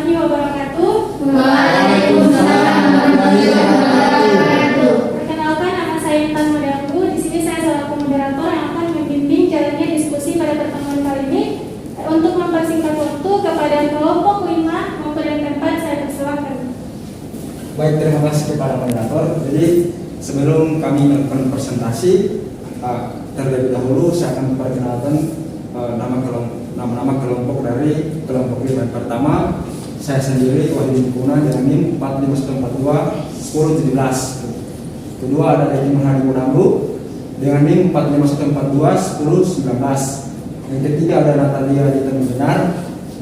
warahmatullahi wabarakatuh. Waalaikumsalam warahmatullahi wabarakatuh. Perkenalkan, nama saya Intan Modalku. Di sini saya selaku moderator yang akan membimbing jalannya diskusi pada pertemuan kali ini. Untuk mempersingkat waktu, kepada kelompok 5 maupun yang keempat saya persilakan. Baik, terima kasih kepada moderator. Jadi sebelum kami melakukan presentasi, terlebih dahulu saya akan memperkenalkan nama kelompok dari kelompok 5. Pertama, saya sendiri Wahyu Kuna dengan NIM 45142 1017. Kedua ada Edi Mahadi Mudambu dengan NIM 45142 1019. Yang ketiga ada Natalia Dita Benar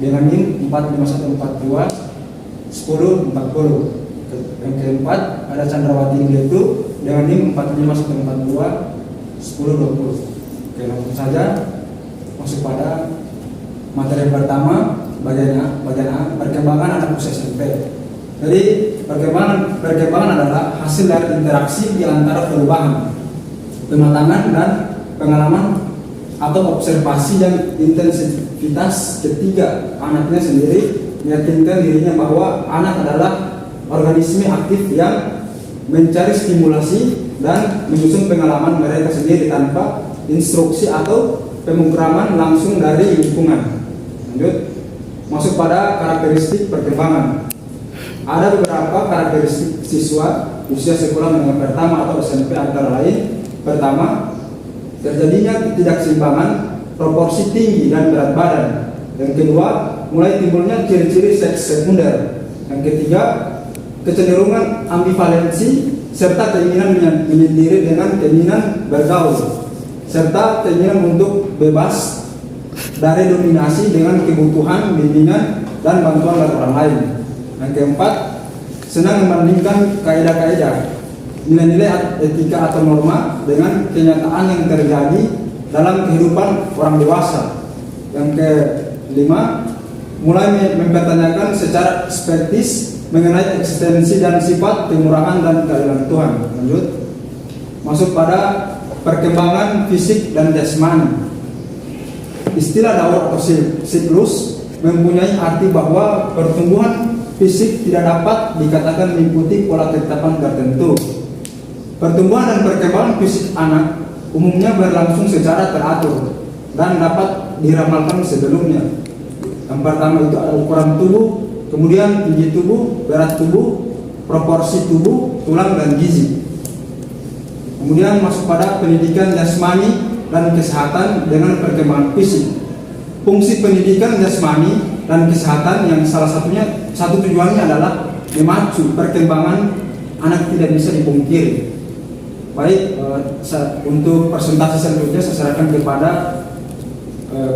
dengan NIM 45142 1040. Yang keempat ada Chandrawati Letu dengan NIM 45142 1020. Oke, langsung saja masuk pada materi pertama, bagian A, perkembangan anak usia SMP. Jadi perkembangan adalah hasil dari interaksi di antara perubahan, pematangan dan pengalaman atau observasi yang intensitas ketiga anaknya sendiri meyakinkan dirinya bahwa anak adalah organisme aktif yang mencari stimulasi dan menyusun pengalaman mereka sendiri tanpa instruksi atau pemrograman langsung dari lingkungan. Lanjut, masuk pada karakteristik perkembangan. Ada beberapa karakteristik siswa usia sekolah menengah pertama atau SMP, antara lain: pertama, terjadinya ketidakseimbangan proporsi tinggi dan berat badan. Yang kedua, mulai timbulnya ciri-ciri seks sekunder. Yang ketiga, kecenderungan ambivalensi serta keinginan menyendiri dengan keinginan bergaul, serta keinginan untuk bebas dari dominasi dengan kebutuhan bimbingan dan bantuan dari orang lain. Yang keempat, senang membandingkan kaidah-kaidah, nilai-nilai etika atau norma dengan kenyataan yang terjadi dalam kehidupan orang dewasa. Yang kelima, mulai mempertanyakan secara skeptis mengenai eksistensi dan sifat kemurahan dan keadilan Tuhan. Lanjut, masuk pada perkembangan fisik dan jasmani. Istilah daur atau siklus mempunyai arti bahwa pertumbuhan fisik tidak dapat dikatakan mengikuti pola ketetapan tertentu. Pertumbuhan dan perkembangan fisik anak umumnya berlangsung secara teratur dan dapat diramalkan sebelumnya. Yang pertama itu ada ukuran tubuh, kemudian tinggi tubuh, berat tubuh, proporsi tubuh, tulang dan gizi. Kemudian masuk pada pendidikan jasmani dan kesehatan dengan perkembangan fisik. Fungsi pendidikan jasmani dan kesehatan yang satu tujuannya adalah memacu perkembangan anak tidak bisa dipungkiri. Baik, untuk presentasi selanjutnya saya serahkan kepada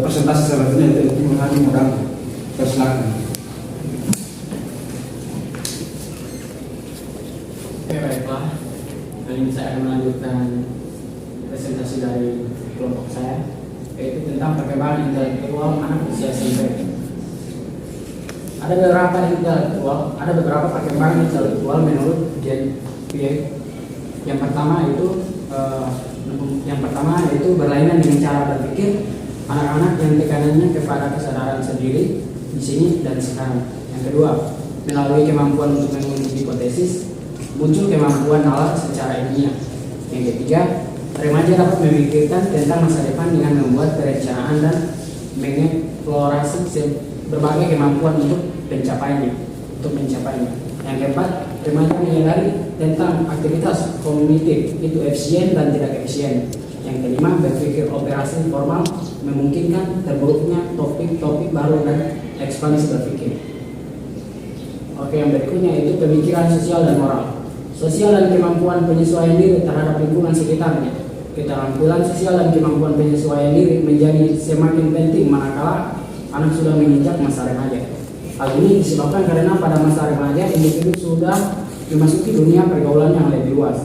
presentasi selanjutnya, yaitu Mahadi Mudambu. Silakan. Oke, baiklah. Kali ini saya akan melanjutkan presentasi dari kelompok saya, yaitu tentang perkembangan intelektual anak usia SMP. Ada beberapa perkembangan intelektual menurut Gen Piaget. Yang pertama yaitu berlainan dengan cara berpikir anak-anak yang tekanannya kepada kesadaran sendiri di sini dan sekarang. Yang kedua, melalui kemampuan untuk menguji hipotesis, muncul kemampuan nalar secara ilmiah. Yang ketiga, remaja dapat memikirkan tentang masa depan dengan membuat perencanaan dan mengeksplorasi berbagai kemampuan untuk mencapainya. Yang keempat, remaja menyadari tentang aktivitas kognitif itu efisien dan tidak efisien. Yang kelima, berpikir operasi formal memungkinkan terbentuknya topik-topik baru dan ekspansi berpikir. Oke, yang berikutnya itu pemikiran sosial dan moral. Sosial dan kemampuan penyesuaian diri terhadap lingkungan sekitarnya. Keterampilan sosial dan kemampuan penyesuaian diri menjadi semakin penting manakala anak sudah menginjak masa remaja. Hal ini disebabkan karena pada masa remaja individu sudah memasuki dunia pergaulan yang lebih luas,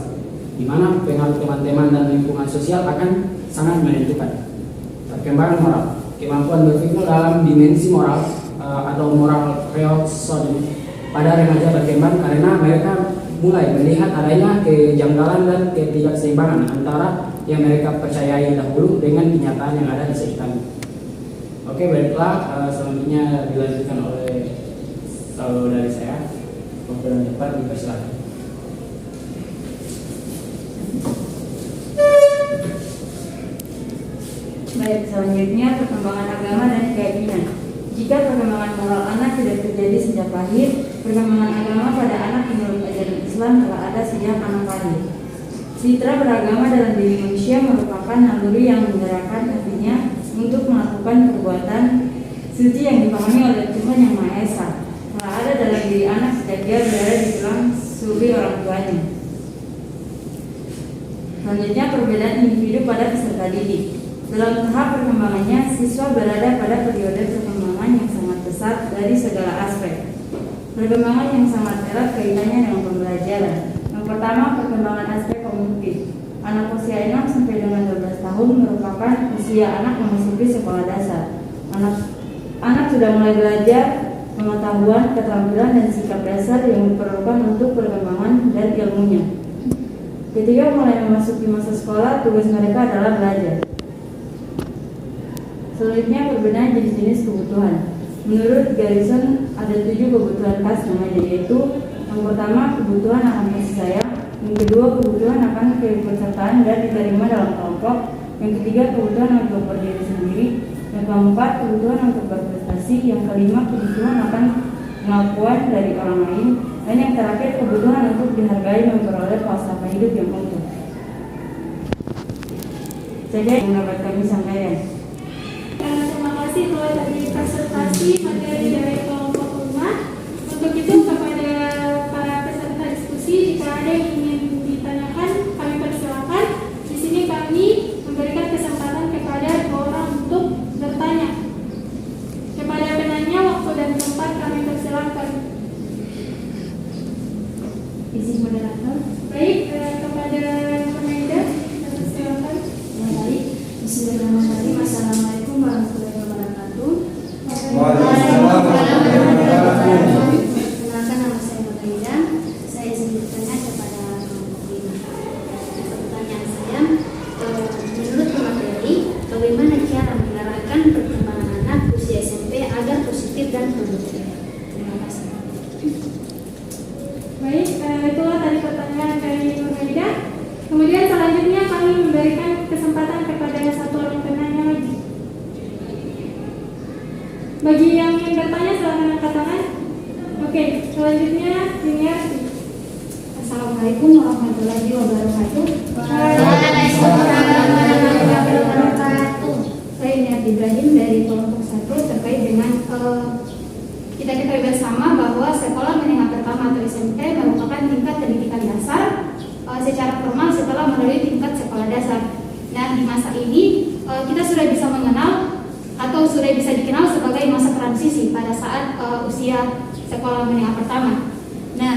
di mana pengaruh teman-teman dan lingkungan sosial akan sangat menentukan. Perkembangan moral, kemampuan berpikir dalam dimensi moral atau moral reasoning pada remaja berkembang karena mereka mulai melihat adanya kejanggalan dan ketidakseimbangan antara yang mereka percayai dahulu dengan kenyataan yang ada di sekitarnya. Oke, baiklah, selanjutnya dilanjutkan oleh Kalau dari saya, waktu dan tempat dipersilakan. Baik, selanjutnya perkembangan agama dan keyakinan. Jika perkembangan moral anak tidak terjadi sejak lahir, perkembangan agama pada anak menurut ajaran Islam telah ada sejak anak lahir. Citra beragama dalam diri manusia merupakan naluri yang menggerakkan hatinya untuk melakukan perbuatan suci yang dipahami oleh Tuhan Yang Maha Esa. Telah ada dalam diri anak sejak dia berada di tulang suri orang tuanya. Selanjutnya perbedaan individu pada peserta didik. Dalam tahap perkembangannya, siswa berada pada periode perkembangan yang sangat pesat dari segala aspek. Perkembangan yang sangat erat kaitannya dengan pembelajaran. Yang pertama, perkembangan aspek kognitif. Anak usia 6 sampai dengan 12 tahun merupakan usia anak memasuki sekolah dasar. Anak sudah mulai belajar pengetahuan, keterampilan, dan sikap dasar yang diperlukan untuk perkembangan dan ilmunya. Ketika mulai memasuki masa sekolah, tugas mereka adalah belajar. Selanjutnya perbedaan jenis-jenis kebutuhan. Menurut Garrison ada 7 kebutuhan khas namanya, yaitu yang pertama kebutuhan akan kasih sayang, yang kedua kebutuhan akan keikutsertaan dan diterima dalam kelompok, yang ketiga kebutuhan untuk berdiri sendiri, yang keempat kebutuhan untuk berprestasi, yang kelima kebutuhan akan pengakuan dari orang lain, dan yang terakhir kebutuhan untuk dihargai memperoleh falsafah hidup yang utuh. Saya yang dapat kami sampaikan. Terima kasih telah tadi presentasi materi dari kelompok rumah. Untuk itu kepada para peserta diskusi, jika ada yang ingin ditanyakan, kami persilakan. Di sini kami memberikan kesempatan kepada 2 orang untuk bertanya. Kepada penanya, waktu dan tempat kami persilakan. Izin moderator. Baik, kepada Komaida, persilakan. Baik, bismillahirrahmanirrahim. Assalamualaikum warahmatullahi wabarakatuh. Waalaikumsalam warahmatullahi wabarakatuh. Perkenalkan, nama saya Komaida. Saya izin bertanya kepada kelompok 5. Pertanyaan saya, menurut pemateri, bagaimana cara mengarahkan perkembangan anak usia SMP agar positif dan produktif? Terima kasih. Baik, itulah tadi pertanyaan dari Komaida. Kemudian selanjutnya kami memberikan kesempatan kepada 1 orang penanya lagi. Bagi yang ingin bertanya silakan angkat tangan. Oke, selanjutnya Diniarti. Assalamualaikum warahmatullahi wabarakatuh. Waalaikumsalam warahmatullahi wabarakatuh. Saya Niat Ibrahim dari kelompok 1 terkait dengan kita ketahui bersama bahwa sekolah menengah pertama atau SMP merupakan tingkat pendidikan dasar secara formal setelah melalui tingkat sekolah dasar. Nah, di masa ini kita sudah bisa mengenal atau sudah bisa dikenal sebagai masa transisi pada saat usia sekolah menengah pertama. Nah,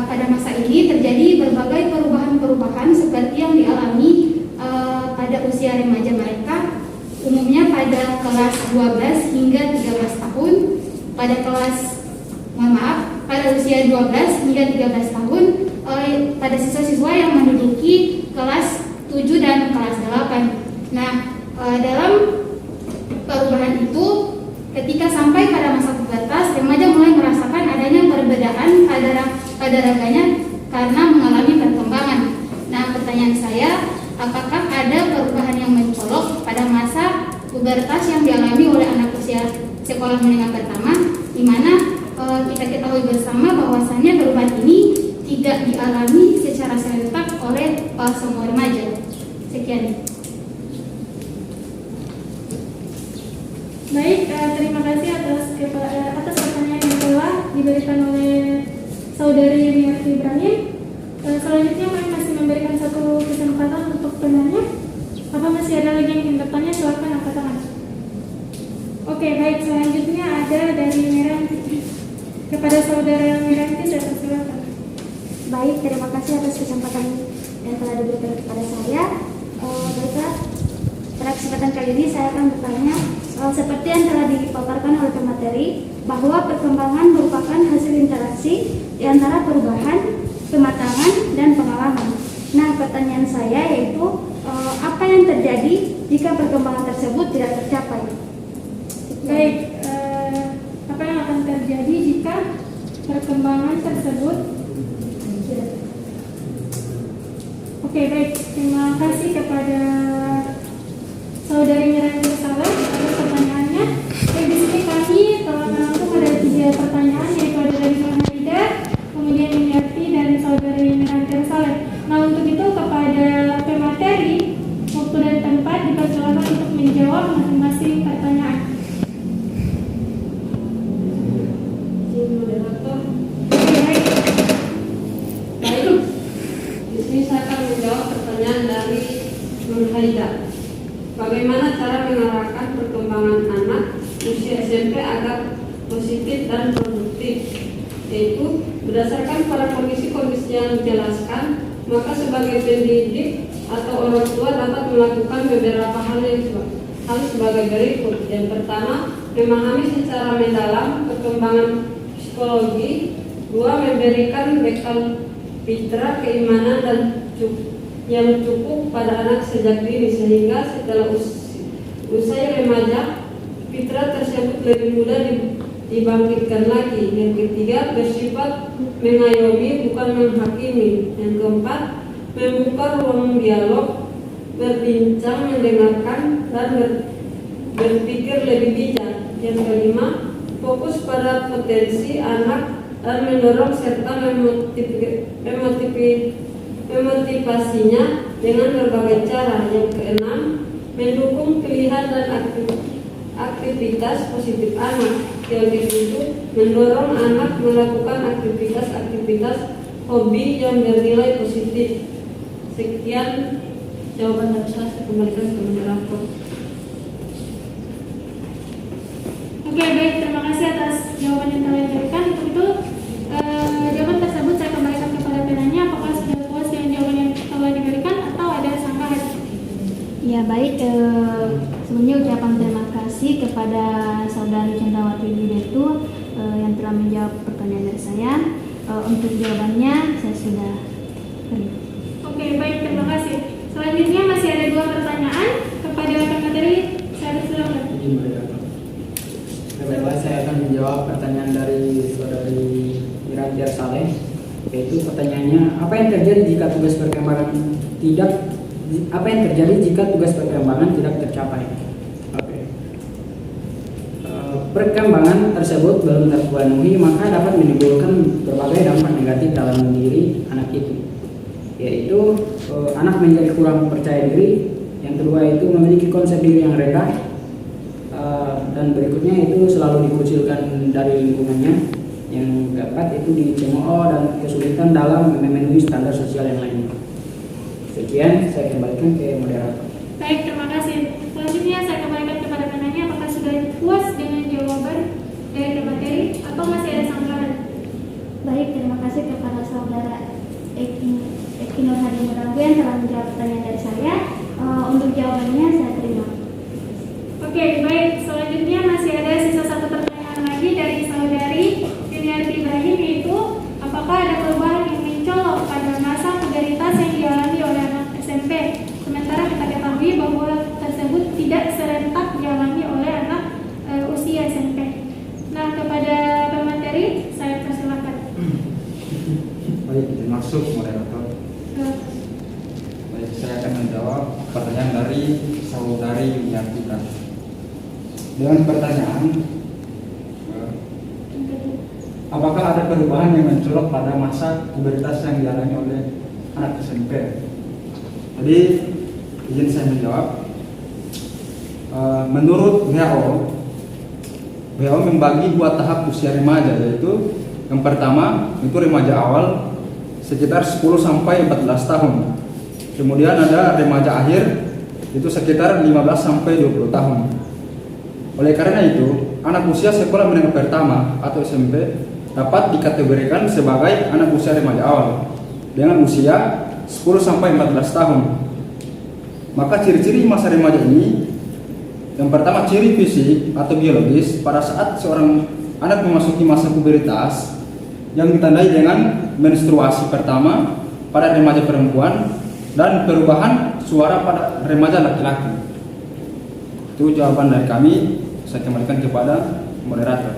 pada masa ini terjadi berbagai perubahan-perubahan seperti yang dialami pada usia remaja mereka, umumnya pada kelas 12 hingga 13 tahun, pada usia 12 hingga 13 tahun, pada siswa-siswa yang menduduki kelas 7 dan kelas 8. Nah, dalam perubahan itu, ketika sampai pada masa pubertas, remaja mulai merasakan adanya perbedaan pada raganya karena mengalami perkembangan. Nah, pertanyaan saya, apakah ada perubahan yang mencolok pada masa pubertas yang dialami oleh anak usia sekolah menengah pertama, di mana kita ketahui bersama bahwasannya perubahan ini tidak dialami secara serentak oleh semua remaja. Sekian. Baik, terima kasih atas pertanyaan yang telah diberikan oleh Saudari Yuniarti Ibrahim. Selanjutnya kami masih memberikan 1 kesempatan untuk penanya. Apa masih ada lagi yang ingin bertanya? Silakan angkat tangan. Oke, baik, selanjutnya ada dari Meranti. Kepada Saudara Meranti, saya persilakan. Baik, terima kasih atas kesempatan yang telah diberikan kepada saya. Baiklah, pada kesempatan kali ini saya akan bertanya seperti yang telah dipaparkan oleh pemateri, bahwa perkembangan merupakan hasil interaksi di antara perubahan, kematangan, dan pengalaman. Nah, pertanyaan saya yaitu apa yang terjadi jika perkembangan tersebut tidak tercapai? Baik, apa yang akan terjadi jika perkembangan tersebut. Oke, baik. Terima kasih kepada Saudari Miranti Saleh atas pertanyaannya. Di sini kami telah merangkum ada 3 pertanyaan, yaitu ada dari Nurhalidah, kemudian Miranti dan Saudari Miranti Saleh. Nah, untuk itu kepada pemateri, waktu dan tempat dipersilakan untuk menjawab masing-masing pertanyaan. Baik, di sini saya akan menjawab pertanyaan dari Nurhalidah. Bagaimana cara mengarahkan perkembangan anak usia SMP agar positif dan produktif? Yaitu berdasarkan pada kondisi-kondisi yang dijelaskan, maka sebagai pendidik atau orang tua dapat melakukan beberapa hal sebagai berikut. Yang pertama, memahami secara mendalam perkembangan psikologi. 2. Memberikan bekal fitrah, keimanan dan yang cukup pada anak sejak dini, sehingga setelah usia remaja fitrah tersebut lebih mudah dibangkitkan lagi. Yang ketiga, bersifat mengayomi bukan menghakimi. Yang keempat, membuka ruang dialog, berbincang, mendengarkan, dan berpikir lebih bijak. Yang kelima, fokus pada potensi anak dan mendorong serta memotivasinya dengan berbagai cara. Yang keenam, mendukung pilihan dan aktivitas positif anak. Yang ketujuh, mendorong anak melakukan aktivitas hobi yang bernilai positif. Sekian jawaban dari saya kembalikan ke moderator. Oke, baik, terima kasih atas jawaban yang telah diberikan. Untuk itu, jawaban tersebut saya kembalikan kepada penanya. Apakah sudah puas dengan jawaban yang telah diberikan atau ada sanggahan? Ya baik, sebelumnya ucapan terima kasih kepada Saudari Cendrawati Lidetu yang telah menjawab pertanyaan dari saya. Untuk jawabannya saya sudah beri. Oke, baik, terima kasih. Selanjutnya masih ada 2 pertanyaan kepada pemateri. Saya silakan. Baiklah, saya akan menjawab pertanyaan dari Saudari Miranti Saleh, yaitu pertanyaannya, apa yang terjadi jika tugas perkembangan tidak tercapai? Perkembangan tersebut belum terpenuhi, maka dapat menimbulkan berbagai dampak negatif dalam diri anak itu, yaitu anak menjadi kurang percaya diri. Yang kedua itu memiliki konsep diri yang rendah, dan berikutnya itu selalu dikucilkan dari lingkungannya. Yang keempat itu dicemooh dan kesulitan dalam memenuhi standar sosial yang lainnya. Sekian, saya kembalikan ke moderator. Baik, terima kasih. Selanjutnya saya kembalikan kepada penanya. Apakah sudah puas dengan jawaban dari pemateri atau masih ada sanggahan? Baik, terima kasih kepada Saudara Eki Nurhadi Muragu yang telah menjawab pertanyaan dari saya. Untuk jawabannya saya terima. Oke, baik. Selanjutnya masih ada sisa 1 pertanyaan lagi dari Saudari Yuniarti Ibrahim, yaitu apakah ada perubahan yang mencolok pada masa pubertas yang dialami oleh anak SMP, sementara kita ketahui bahwa tersebut tidak serentak dialami oleh anak usia SMP. Nah, kepada pemateri saya persilakan. Baik, termasuk moderator. Baik, saya akan menjawab pertanyaan dari Saudari Yuniarti Ibrahim. Dengan pertanyaan, apakah ada perubahan yang mencolok pada masa pubertas yang dialami oleh anak SMP? Jadi, izin saya menjawab. Menurut WHO membagi 2 tahap usia remaja, yaitu yang pertama itu remaja awal sekitar 10 sampai 14 tahun. Kemudian ada remaja akhir itu sekitar 15 sampai 20 tahun. Oleh karena itu, anak usia sekolah menengah pertama atau SMP dapat dikategorikan sebagai anak usia remaja awal dengan usia 10 sampai 14 tahun. Maka ciri-ciri masa remaja ini, yang pertama ciri fisik atau biologis pada saat seorang anak memasuki masa pubertas yang ditandai dengan menstruasi pertama pada remaja perempuan dan perubahan suara pada remaja laki-laki. Itu jawaban dari kami. Saya kembalikan kepada moderator.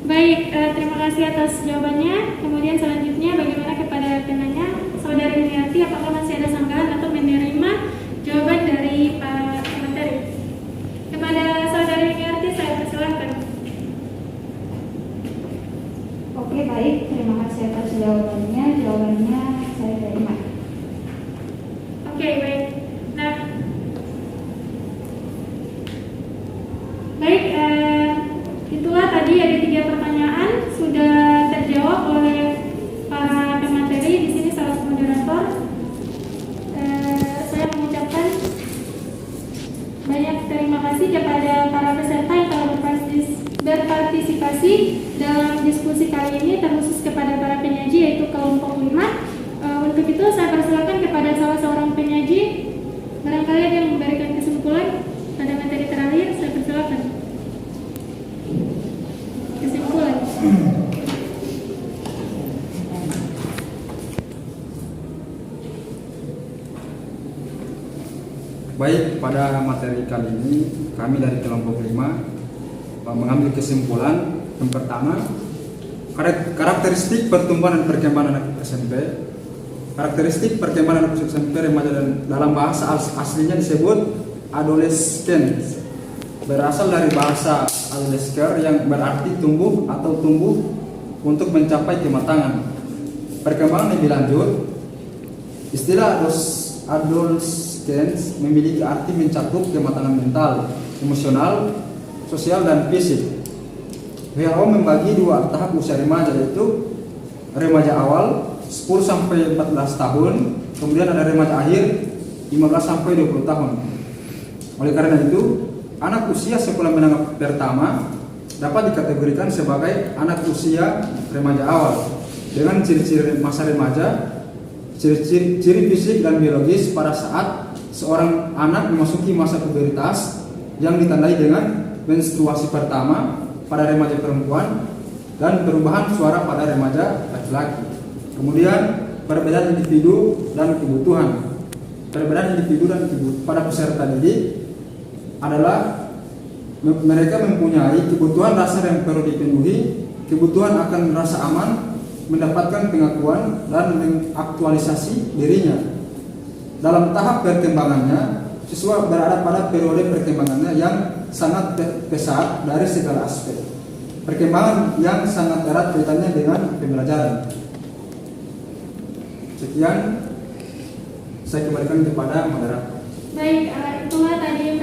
Baik, terima kasih atas jawabannya. Kemudian selanjutnya bagaimana kepada penanya, Saudari Yuniarti, apakah masih ada sanggahan atau menerima jawaban dari Pak Materi? Kepada Saudari Yuniarti saya persilahkan. Oke, baik. Terima kasih atas jawabannya. Jawabannya saya terima. Oke, baik. Nah, baik, itulah tadi ada 3 pertanyaan sudah terjawab oleh para pemateri. Di sini selaku moderator, saya mengucapkan banyak terima kasih kepada para peserta yang telah berpartisipasi dalam diskusi kali ini, terkhusus kepada para penyaji yaitu kelompok 5. Untuk itu saya persilakan kepada salah seorang penyaji, barangkali ada yang memberikan kesimpulan pada materi terakhir. Saya persilakan. Kesimpulan. Baik, pada materi kali ini kami dari kelompok 5 mengambil kesimpulan yang pertama, karakteristik pertumbuhan dan perkembangan anak SMP. Karakteristik perkembangan anak SMP remaja dan dalam bahasa aslinya disebut adolescence. Berasal dari bahasa adolescer yang berarti tumbuh atau tumbuh untuk mencapai kematangan. Perkembangan lebih lanjut, istilah adolescence memiliki arti mencakup kematangan mental, emosional, sosial, dan fisik. WHO membagi 2 tahap usia remaja, yaitu remaja awal 10 sampai 14 tahun, kemudian ada remaja akhir 15 sampai 20 tahun. Oleh karena itu, anak usia sekolah menengah pertama dapat dikategorikan sebagai anak usia remaja awal dengan ciri-ciri masa remaja, ciri fisik dan biologis pada saat seorang anak memasuki masa pubertas yang ditandai dengan menstruasi pertama pada remaja perempuan dan perubahan suara pada remaja laki-laki. Kemudian perbedaan individu dan kebutuhan. Perbedaan individu dan kebutuhan pada peserta didik adalah mereka mempunyai kebutuhan dasar yang perlu dipenuhi, kebutuhan akan rasa aman, mendapatkan pengakuan dan mengaktualisasi dirinya. Dalam tahap perkembangannya, siswa berada pada periode perkembangannya yang sangat pesat dari segala aspek. Perkembangan yang sangat erat kaitannya dengan pembelajaran. Sekian, saya kembalikan kepada moderator. Baik, itulah tadi